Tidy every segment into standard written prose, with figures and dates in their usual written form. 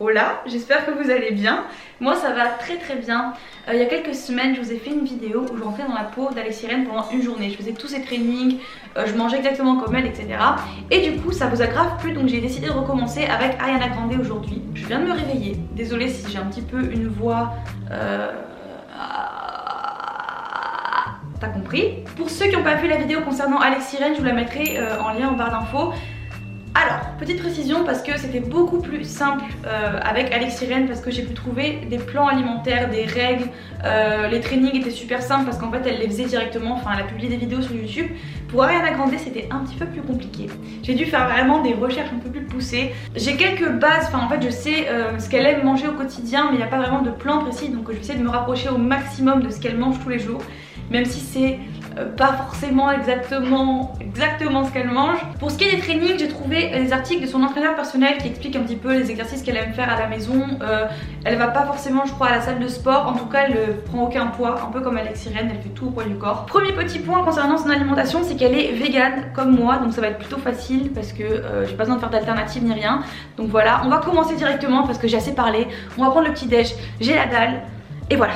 Hola, j'espère que vous allez bien. Moi ça va très bien. Il y a quelques semaines je vous ai fait une vidéo où je rentrais dans la peau d'Alexis Ren pendant une journée. Je faisais tous ses trainings, je mangeais exactement comme elle, etc. Et du coup ça vous a grave plu, donc j'ai décidé de recommencer avec Ariana Grande aujourd'hui. Je viens de me réveiller, désolée si j'ai un petit peu une voix... T'as compris. Pour ceux qui n'ont pas vu la vidéo concernant Alexis Ren, je vous la mettrai en lien en barre d'infos. Alors, petite précision parce que c'était beaucoup plus simple avec Alexis Ren parce que j'ai pu trouver des plans alimentaires, des règles, les trainings étaient super simples parce qu'en fait elle les faisait directement, enfin elle a publié des vidéos sur YouTube. Pour Ariana Grande c'était un petit peu plus compliqué. J'ai dû faire vraiment des recherches un peu plus poussées. J'ai quelques bases, enfin en fait je sais ce qu'elle aime manger au quotidien mais il n'y a pas vraiment de plan précis, donc je vais essayer de me rapprocher au maximum de ce qu'elle mange tous les jours. Même si c'est pas forcément exactement ce qu'elle mange. Pour ce qui est des trainings, j'ai trouvé des articles de son entraîneur personnel qui explique un petit peu les exercices qu'elle aime faire à la maison. Elle va pas forcément je crois à la salle de sport, en tout cas elle ne prend aucun poids, un peu comme Alexis Ren, elle fait tout au poids du corps. Premier petit point concernant son alimentation, c'est qu'elle est végane comme moi, donc ça va être plutôt facile parce que j'ai pas besoin de faire d'alternative ni rien. Donc voilà, on va commencer directement parce que j'ai assez parlé. On va prendre le petit déj, j'ai la dalle et voilà.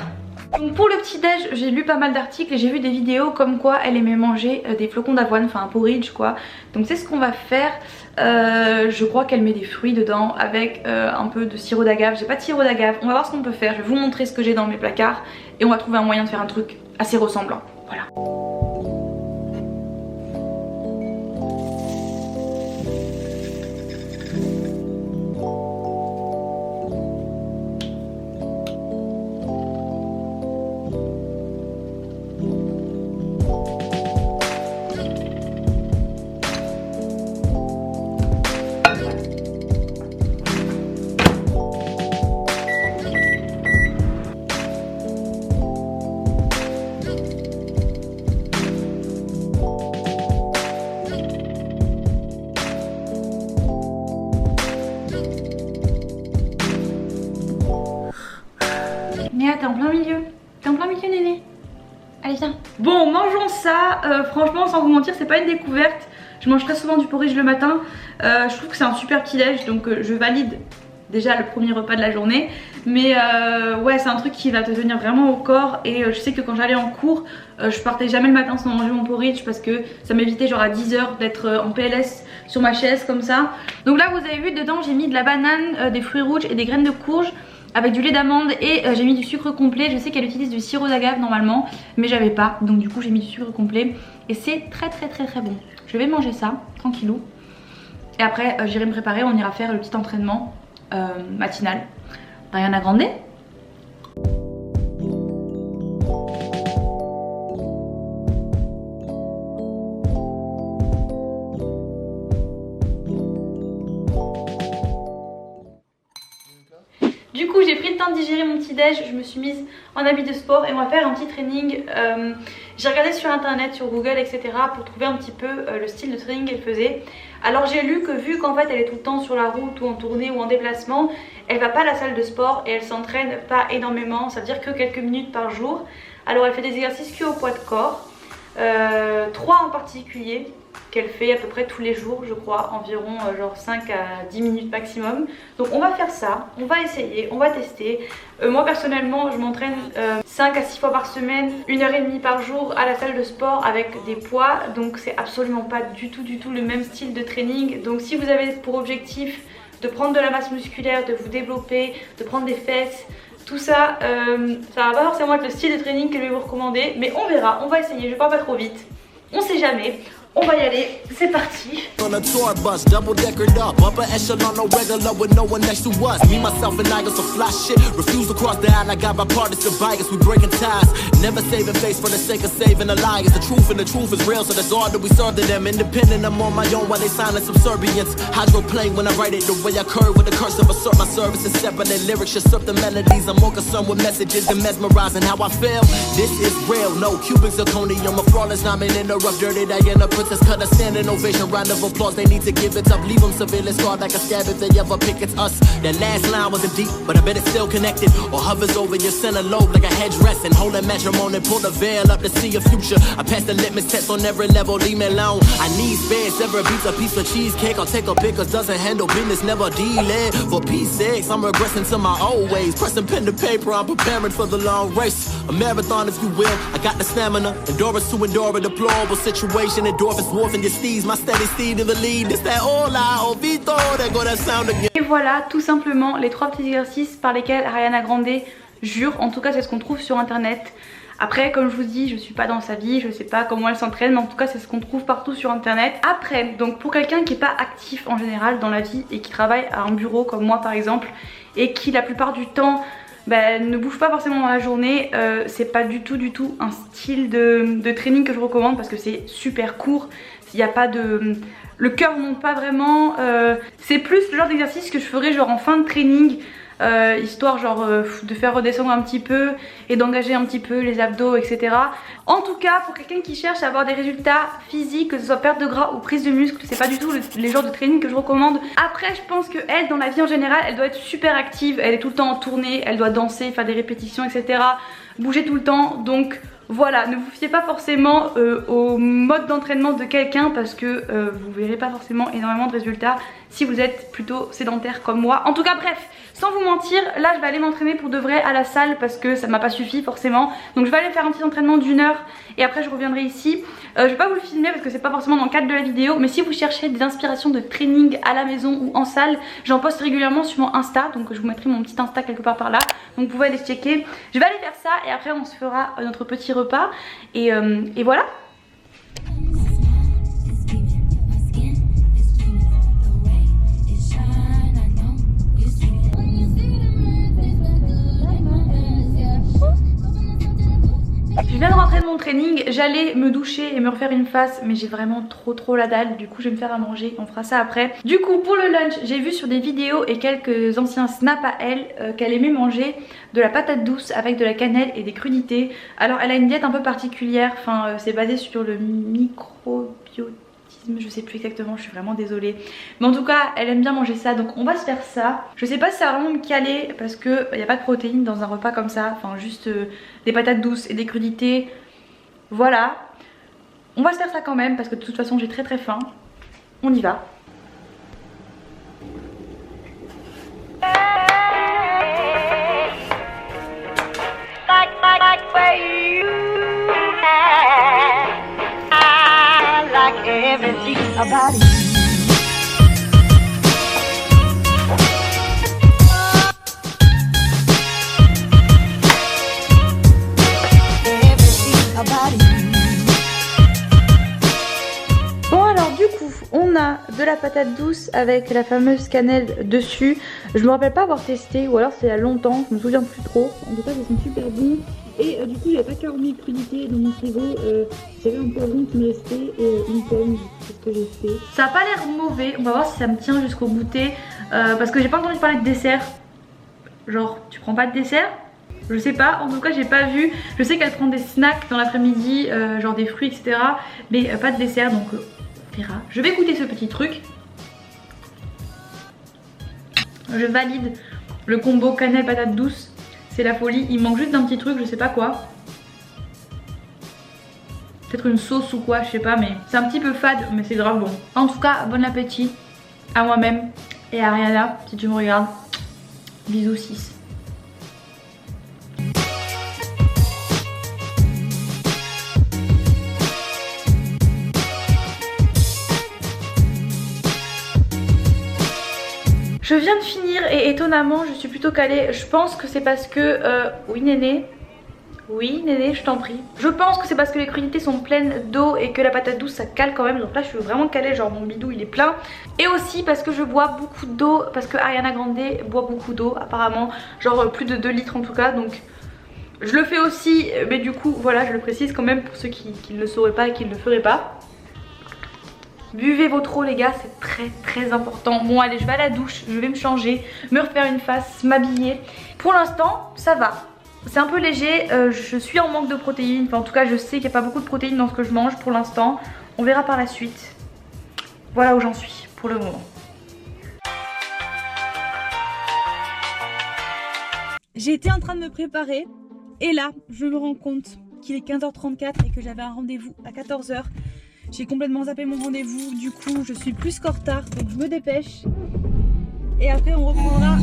Donc pour le petit déj, j'ai lu pas mal d'articles et j'ai vu des vidéos comme quoi elle aimait manger des flocons d'avoine, enfin un porridge quoi. Donc c'est ce qu'on va faire. Je crois qu'elle met des fruits dedans avec un peu de sirop d'agave. J'ai pas de sirop d'agave, on va voir ce qu'on peut faire. Je vais vous montrer ce que j'ai dans mes placards et on va trouver un moyen de faire un truc assez ressemblant. Voilà. Néa, t'es en plein milieu. T'es en plein milieu, Néné. Allez, viens. Bon, mangeons ça. Franchement, sans vous mentir, c'est pas une découverte. Je mange très souvent du porridge le matin. Je trouve que c'est un super petit déj, donc je valide déjà le premier repas de la journée. Mais ouais, c'est un truc qui va te tenir vraiment au corps. Et je sais que quand j'allais en cours, je partais jamais le matin sans manger mon porridge parce que ça m'évitait genre à 10 h d'être en PLS sur ma chaise comme ça. Donc là, vous avez vu, dedans, j'ai mis de la banane, des fruits rouges et des graines de courge, avec du lait d'amande et j'ai mis du sucre complet. Je sais qu'elle utilise du sirop d'agave normalement, mais j'avais pas, donc du coup j'ai mis du sucre complet et c'est très bon. Je vais manger ça tranquillou et après j'irai me préparer, on ira faire le petit entraînement matinal d'Ariana Grande. Du coup j'ai pris le temps de digérer mon petit déj, je me suis mise en habit de sport et on va faire un petit training. J'ai regardé sur internet, sur Google, etc. pour trouver un petit peu le style de training qu'elle faisait. Alors j'ai lu que vu qu'en fait elle est tout le temps sur la route ou en tournée ou en déplacement, elle va pas à la salle de sport et elle s'entraîne pas énormément, ça veut dire que quelques minutes par jour. Alors elle fait des exercices que au poids de corps, 3 en particulier qu'elle fait à peu près tous les jours je crois, environ genre 5 à 10 minutes maximum. Donc on va faire ça, on va essayer, on va tester. Moi personnellement je m'entraîne 5 à 6 fois par semaine, 1h30 par jour à la salle de sport avec des poids. Donc c'est absolument pas du tout le même style de training. Donc si vous avez pour objectif de prendre de la masse musculaire, de vous développer, de prendre des fesses, tout ça, ça va pas forcément être le style de training que je vais vous recommander. Mais on verra, on va essayer, je pars pas trop vite, on sait jamais. On va y aller, c'est parti. On a tour bus, double deckered up, upper echelon, no regular with no one next to us. Me, myself, and I got some fly shit. Refuse to cross the aisle, I got my partners to bias. We breaking ties, never saving face for the sake of saving a lie. It's the truth and the truth is real, so that's all that we serve to them. Independent, I'm on my own while they silent subservience. Hydroplane when I write it, the way I curve with the curse of assert my service is separate. Lyrics usurp the melodies. I'm more concerned with messages than mesmerizing how I feel. This is real, no cubic zirconium, a flawless diamond in a rough, dirty Diana. Princess cut a standing ovation, round of applause, they need to give it up. Leave them severely scarred like a stab if they ever pick it's us. That last line wasn't deep, but I bet it's still connected. Or hovers over your center lobe like a headdress. And hold that matrimony, pull the veil up to see a future. I pass the litmus test on every level, leave me alone. I need space, several beats, a piece of cheesecake. I'll take a pick, cause doesn't handle business, never delay. For peace mistakes, I'm regressing to my old ways. Pressing pen to paper, I'm preparing for the long race. A marathon, if you will. I got the stamina, endurance to endure a deplorable situation. Endorphins dwarfing your steeds, my steady steed in the lead. It's that hola, ovito, that go that sound again. Et voilà, tout simplement, les 3 petits exercices par lesquels Ariana Grande jure. En tout cas, c'est ce qu'on trouve sur internet. Après, comme je vous dis, je suis pas dans sa vie, je sais pas comment elle s'entraîne, mais en tout cas c'est ce qu'on trouve partout sur internet. Après, donc pour quelqu'un qui est pas actif en général dans la vie et qui travaille à un bureau comme moi par exemple, et qui la plupart du temps ne bouge pas forcément dans la journée, c'est pas du tout un style de training que je recommande parce que c'est super court, il n'y a pas de... Le cœur monte pas vraiment, c'est plus le genre d'exercice que je ferais genre en fin de training. Histoire genre de faire redescendre un petit peu et d'engager un petit peu les abdos, etc. En tout cas, pour quelqu'un qui cherche à avoir des résultats physiques, que ce soit perte de gras ou prise de muscle, c'est pas du tout les genres de training que je recommande. Après, je pense que elle, dans la vie en général, elle doit être super active, elle est tout le temps en tournée, elle doit danser, faire des répétitions, etc. Bouger tout le temps, donc voilà, ne vous fiez pas forcément au mode d'entraînement de quelqu'un parce que vous verrez pas forcément énormément de résultats si vous êtes plutôt sédentaire comme moi. En tout cas bref, sans vous mentir, là je vais aller m'entraîner pour de vrai à la salle parce que ça m'a pas suffi forcément. Donc je vais aller faire un petit entraînement d'1 heure et après je reviendrai ici. Je vais pas vous le filmer parce que c'est pas forcément dans le cadre de la vidéo, mais si vous cherchez des inspirations de training à la maison ou en salle, j'en poste régulièrement sur mon Insta, donc je vous mettrai mon petit Insta quelque part par là, donc vous pouvez aller checker. Je vais aller faire ça et après on se fera notre petit repas et voilà. Je viens de rentrer de mon training, j'allais me doucher et me refaire une face mais j'ai vraiment trop la dalle, du coup je vais me faire à manger, on fera ça après. Du coup pour le lunch, j'ai vu sur des vidéos et quelques anciens snaps à elle qu'elle aimait manger de la patate douce avec de la cannelle et des crudités. Alors elle a une diète un peu particulière, enfin c'est basé sur le microbiotisme, je sais plus exactement, je suis vraiment désolée. Mais en tout cas elle aime bien manger ça, donc on va se faire ça. Je sais pas si ça va vraiment me caler parce que il n'y a pas de protéines dans un repas comme ça, enfin juste des patates douces et des crudités. Voilà, on va se faire ça quand même parce que de toute façon j'ai très faim. On y va. Everything about it. Everything about it. Bon alors du coup on a de la patate douce avec la fameuse cannelle dessus. Je me rappelle pas avoir testé ou alors c'est il y a longtemps, je me souviens plus trop. En tout cas ils sont super bons. Et du coup il n'y avait pas 40 000 crudités dans mon frigo, j'avais un poivron qui me restait et une pomme, c'est ce que j'ai fait. Ça a pas l'air mauvais, on va voir si ça me tient jusqu'au goûter parce que j'ai pas entendu parler de dessert. Genre tu prends pas de dessert? Je sais pas, en tout cas j'ai pas vu. Je sais qu'elle prend des snacks dans l'après-midi, genre des fruits etc. Mais pas de dessert donc on verra. Je vais goûter ce petit truc. Je valide le combo cannelle patate douce. C'est la folie, il manque juste d'un petit truc, je sais pas quoi. Peut-être une sauce ou quoi, je sais pas, mais c'est un petit peu fade, mais c'est grave bon. En tout cas, bon appétit à moi-même et à Ariana, si tu me regardes. Bisous 6. Je viens de finir et étonnamment je suis plutôt calée. Je pense que c'est parce que... oui Néné. Oui Néné, je t'en prie. Je pense que c'est parce que les crudités sont pleines d'eau et que la patate douce ça cale quand même. Donc là je suis vraiment calée, genre mon bidou il est plein. Et aussi parce que je bois beaucoup d'eau, parce que Ariana Grande boit beaucoup d'eau apparemment. Genre plus de 2 litres en tout cas, donc... Je le fais aussi, mais du coup voilà je le précise quand même pour ceux qui ne le sauraient pas et qui ne le feraient pas. Buvez votre eau les gars, c'est très important. Bon allez, je vais à la douche, je vais me changer, me refaire une face, m'habiller. Pour l'instant ça va, c'est un peu léger, je suis en manque de protéines. Enfin en tout cas je sais qu'il n'y a pas beaucoup de protéines dans ce que je mange pour l'instant. On verra par la suite. Voilà où j'en suis pour le moment. J'ai été en train de me préparer et là je me rends compte qu'il est 15h34 et que j'avais un rendez-vous à 14h. J'ai complètement zappé mon rendez-vous, du coup je suis plus qu'en retard, donc je me dépêche. Et après on reprendra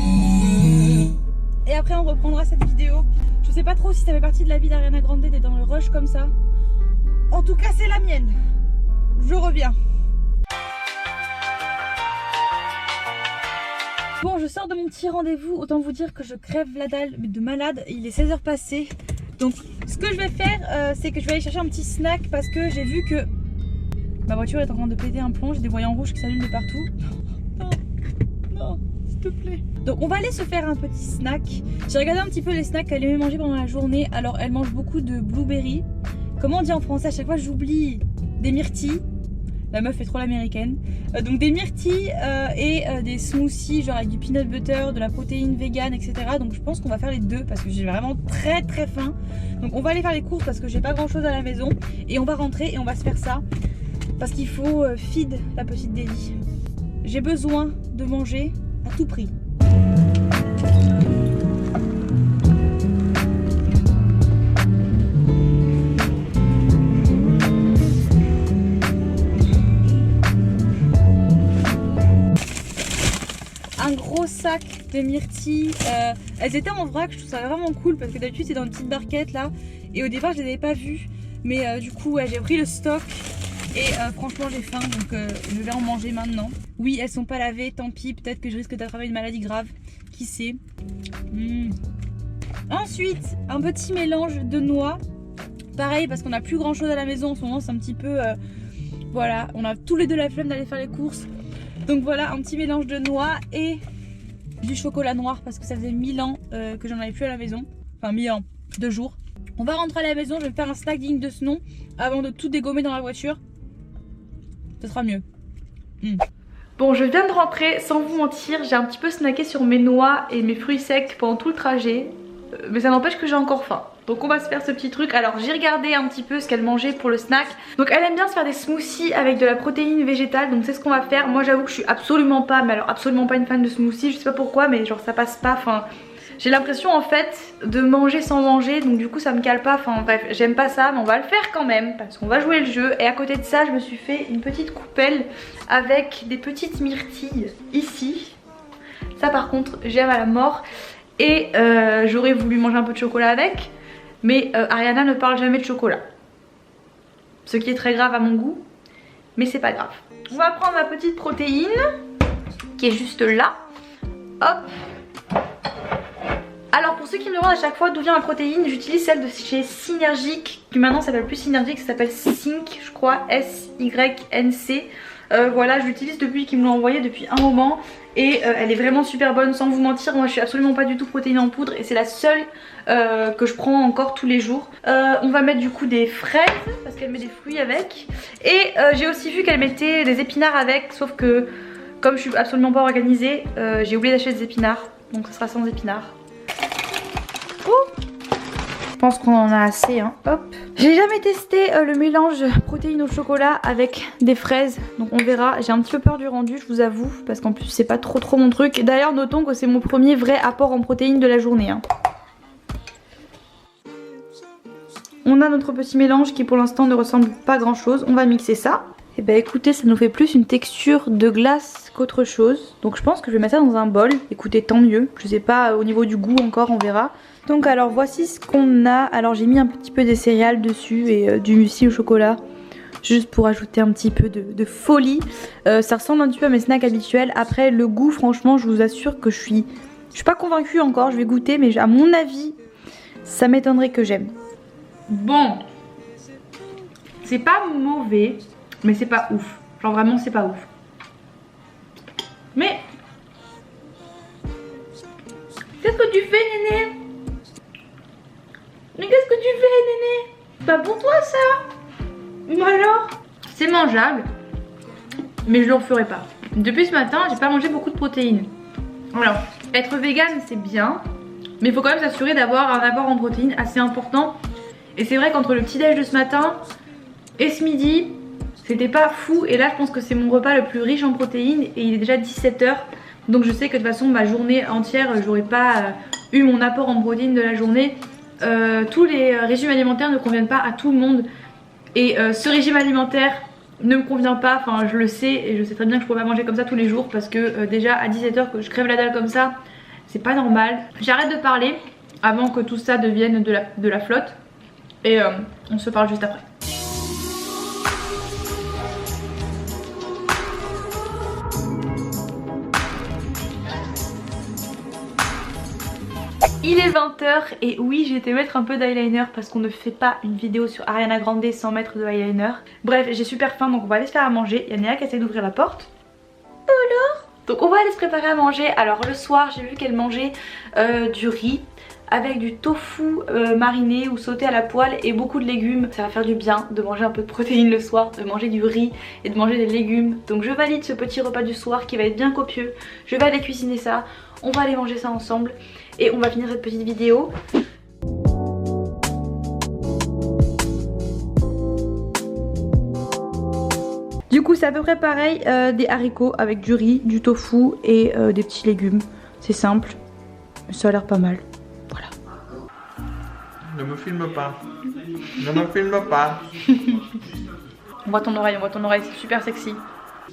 reprendra cette vidéo. Je sais pas trop si ça fait partie de la vie d'Ariana Grande d'être dans le rush comme ça. En tout cas c'est la mienne. Je reviens. Bon, je sors de mon petit rendez-vous, autant vous dire que je crève la dalle de malade, il est 16h passé. Donc ce que je vais faire, c'est que je vais aller chercher un petit snack parce que j'ai vu que ma voiture est en train de péter un plomb, j'ai des voyants rouges qui s'allument de partout. Non, non, s'il te plaît. Donc on va aller se faire un petit snack. J'ai regardé un petit peu les snacks qu'elle aimait manger pendant la journée. Alors elle mange beaucoup de blueberry. Comment on dit en français? À chaque fois j'oublie. Des myrtilles. La meuf est trop l'américaine. Donc des myrtilles et des smoothies genre avec du peanut butter, de la protéine vegan, etc. Donc je pense qu'on va faire les deux parce que j'ai vraiment très très faim. Donc on va aller faire les courses parce que j'ai pas grand chose à la maison. Et on va rentrer et on va se faire ça. Parce qu'il faut feed la petite Daisy. J'ai besoin de manger à tout prix. Un gros sac de myrtilles. Elles étaient en vrac, je trouve ça vraiment cool parce que d'habitude c'est dans une petite barquette là. Et au départ je les avais pas vues. Mais du coup ouais, j'ai pris le stock. Et franchement j'ai faim donc je vais en manger maintenant. Oui, elles sont pas lavées, tant pis, peut-être que je risque d'attraper une maladie grave. Qui sait. Ensuite, un petit mélange de noix. Pareil parce qu'on a plus grand chose à la maison en ce moment, c'est un petit peu... voilà, on a tous les deux la flemme d'aller faire les courses. Donc voilà, un petit mélange de noix et du chocolat noir parce que ça faisait 1000 ans que j'en avais plus à la maison. Enfin 1000 ans, 2 jours. On va rentrer à la maison, je vais faire un snack digne de ce nom avant de tout dégommer dans la voiture. Ce sera mieux. Bon, je viens de rentrer, sans vous mentir, j'ai un petit peu snacké sur mes noix et mes fruits secs pendant tout le trajet. Mais ça n'empêche que j'ai encore faim. Donc on va se faire ce petit truc. Alors j'ai regardé un petit peu ce qu'elle mangeait pour le snack. Donc elle aime bien se faire des smoothies avec de la protéine végétale. Donc c'est ce qu'on va faire. Moi j'avoue que je suis absolument pas, mais alors absolument pas une fan de smoothies. Je sais pas pourquoi, mais genre ça passe pas. Enfin, j'ai l'impression en fait de manger sans manger. Donc du coup ça me cale pas. Enfin bref, j'aime pas ça, mais on va le faire quand même parce qu'on va jouer le jeu. Et à côté de ça, je me suis fait une petite coupelle avec des petites myrtilles ici. Ça par contre j'aime à la mort. Et j'aurais voulu manger un peu de chocolat avec. Mais Ariana ne parle jamais de chocolat. Ce qui est très grave à mon goût. Mais c'est pas grave. On va prendre ma petite protéine. Qui est juste là. Hop. Alors pour ceux qui me demandent à chaque fois d'où vient ma protéine, j'utilise celle de chez Synergic. Qui maintenant s'appelle plus Synergic, ça s'appelle Sync je crois. S-Y-N-C. Voilà, je l'utilise depuis qu'ils me l'ont envoyé depuis un moment. Et elle est vraiment super bonne, sans vous mentir. Moi je suis absolument pas du tout protéine en poudre. Et c'est la seule que je prends encore tous les jours. On va mettre du coup des fraises parce qu'elle met des fruits avec. Et j'ai aussi vu qu'elle mettait des épinards avec. Sauf que comme je suis absolument pas organisée, j'ai oublié d'acheter des épinards. Donc ça sera sans épinards. Je pense qu'on en a assez hein. Hop. J'ai jamais testé le mélange protéines au chocolat avec des fraises. Donc on verra. J'ai un petit peu peur du rendu, je vous avoue. Parce qu'en plus c'est pas trop mon truc. D'ailleurs notons que c'est mon premier vrai apport en protéines de la journée hein. On a notre petit mélange qui pour l'instant ne ressemble pas grand chose. On va mixer ça. Et bah écoutez, ça nous fait plus une texture de glace qu'autre chose. Donc je pense que je vais mettre ça dans un bol. Écoutez, tant mieux. Je sais pas au niveau du goût encore, on verra. Donc alors voici ce qu'on a. Alors j'ai mis un petit peu des céréales dessus et du muesli au chocolat. Juste pour ajouter un petit peu de folie. Ça ressemble un petit peu à mes snacks habituels. Après le goût franchement je vous assure que je suis pas convaincue encore. Je vais goûter mais à mon avis ça m'étonnerait que j'aime. Bon. C'est pas mauvais. Mais c'est pas ouf. Genre vraiment c'est pas ouf. Mais qu'est-ce que tu fais Néné? Mais qu'est-ce que tu fais Néné? C'est pas pour toi ça? Mais alors? C'est mangeable. Mais je le referai pas. Depuis ce matin j'ai pas mangé beaucoup de protéines. Alors être vegan c'est bien. Mais il faut quand même s'assurer d'avoir un apport en protéines assez important. Et c'est vrai qu'entre le petit déj de ce matin et ce midi c'était pas fou et là je pense que c'est mon repas le plus riche en protéines et il est déjà 17 h. Donc je sais que de toute façon ma journée entière j'aurais pas eu mon apport en protéines de la journée. Tous les régimes alimentaires ne conviennent pas à tout le monde. Et ce régime alimentaire ne me convient pas, enfin je le sais et je sais très bien que je pourrais pas manger comme ça tous les jours. Parce que déjà à 17 h que je crève la dalle comme ça, c'est pas normal. J'arrête de parler avant que tout ça devienne de la flotte. Et on se parle juste après. Il est 20h et oui, j'ai été mettre un peu d'eyeliner parce qu'on ne fait pas une vidéo sur Ariana Grande sans mettre de eyeliner. Bref, j'ai super faim donc on va aller se faire à manger. Il y a Néa qui essaie d'ouvrir la porte. Alors, donc on va aller se préparer à manger. Alors le soir, j'ai vu qu'elle mangeait du riz avec du tofu mariné ou sauté à la poêle et beaucoup de légumes. Ça va faire du bien de manger un peu de protéines le soir, de manger du riz et de manger des légumes. Donc je valide ce petit repas du soir qui va être bien copieux. Je vais aller cuisiner ça, on va aller manger ça ensemble et on va finir cette petite vidéo. Du coup c'est à peu près pareil, des haricots avec du riz, du tofu et des petits légumes. C'est simple, ça a l'air pas mal. Voilà. Ne me filme pas. Ne me filme pas. On voit ton oreille, c'est super sexy.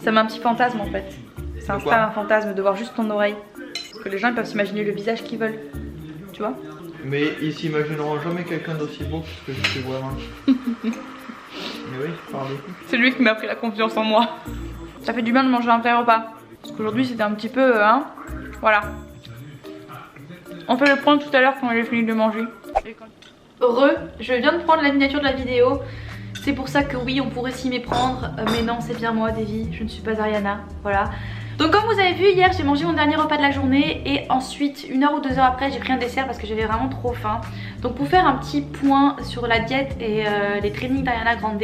Ça met un petit fantasme en fait. Ça installe un fantasme de voir juste ton oreille. Parce que les gens ils peuvent s'imaginer le visage qu'ils veulent. Tu vois? Mais ils s'imagineront jamais quelqu'un d'aussi beau que je suis vraiment. Mais oui, pardon. C'est lui qui m'a pris la confiance en moi. Ça fait du bien de manger un vrai repas. Parce qu'aujourd'hui c'était un petit peu... voilà. On fait le point tout à l'heure quand j'ai fini de manger. Je viens de prendre la miniature de la vidéo. C'est pour ça que oui, on pourrait s'y méprendre. Mais non, c'est bien moi, Davy. Je ne suis pas Ariana. Voilà. Donc comme vous avez vu, hier j'ai mangé mon dernier repas de la journée. Et ensuite, 1 heure ou 2 heures après, j'ai pris un dessert parce que j'avais vraiment trop faim. Donc pour faire un petit point sur la diète et les trainings d'Ariana Grande,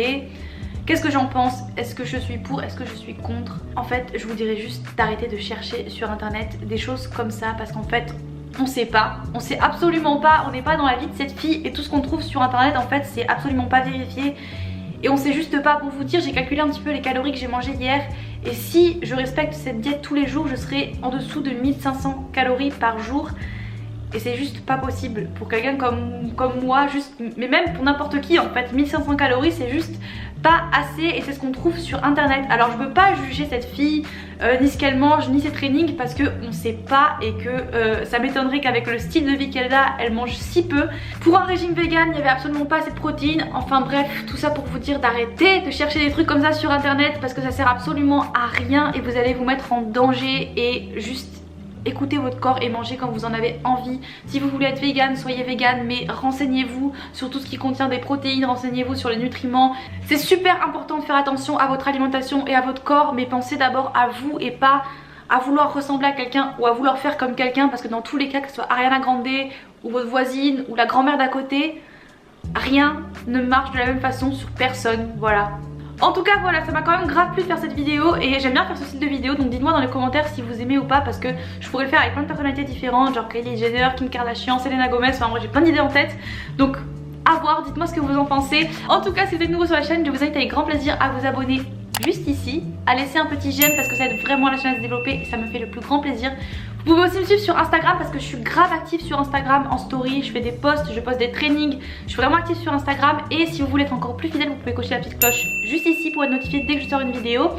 qu'est-ce que j'en pense? Est-ce que je suis pour? Est-ce que je suis contre? En fait, je vous dirais juste d'arrêter de chercher sur internet des choses comme ça. Parce qu'en fait... on sait pas, on sait absolument pas, on n'est pas dans la vie de cette fille et tout ce qu'on trouve sur internet en fait c'est absolument pas vérifié et on sait juste pas. Pour vous dire, j'ai calculé un petit peu les calories que j'ai mangées hier et si je respecte cette diète tous les jours je serai en dessous de 1500 calories par jour et c'est juste pas possible pour quelqu'un comme moi, juste, mais même pour n'importe qui en fait. 1500 calories c'est juste pas assez et c'est ce qu'on trouve sur internet. Alors je veux pas juger cette fille ni ce qu'elle mange ni ses trainings parce que on sait pas et que ça m'étonnerait qu'avec le style de vie qu'elle a, elle mange si peu. Pour un régime vegan, il n'y avait absolument pas assez de protéines. Enfin bref, tout ça pour vous dire d'arrêter de chercher des trucs comme ça sur internet parce que ça sert absolument à rien et vous allez vous mettre en danger. Et juste écoutez votre corps et mangez quand vous en avez envie. Si vous voulez être vegan, soyez vegan, mais renseignez-vous sur tout ce qui contient des protéines, renseignez-vous sur les nutriments. C'est super important de faire attention à votre alimentation et à votre corps, mais pensez d'abord à vous et pas à vouloir ressembler à quelqu'un ou à vouloir faire comme quelqu'un, parce que dans tous les cas, que ce soit Ariana Grande ou votre voisine ou la grand-mère d'à côté, rien ne marche de la même façon sur personne, voilà. En tout cas voilà, ça m'a quand même grave plu de faire cette vidéo et j'aime bien faire ce style de vidéo, donc dites-moi dans les commentaires si vous aimez ou pas parce que je pourrais le faire avec plein de personnalités différentes, genre Kylie Jenner, Kim Kardashian, Selena Gomez, enfin moi j'ai plein d'idées en tête, donc à voir, dites-moi ce que vous en pensez. En tout cas si vous êtes nouveau sur la chaîne, je vous invite avec grand plaisir à vous abonner juste ici, à laisser un petit j'aime parce que ça aide vraiment la chaîne à se développer et ça me fait le plus grand plaisir. Vous pouvez aussi me suivre sur Instagram parce que je suis grave active sur Instagram en story, je fais des posts, je poste des trainings, je suis vraiment active sur Instagram et si vous voulez être encore plus fidèle, vous pouvez cocher la petite cloche juste ici pour être notifié dès que je sors une vidéo.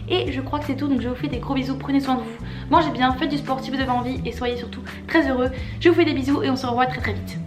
Et je crois que c'est tout, donc je vous fais des gros bisous, prenez soin de vous, mangez bien, faites du sport si vous avez envie et soyez surtout très heureux. Je vous fais des bisous et on se revoit très vite.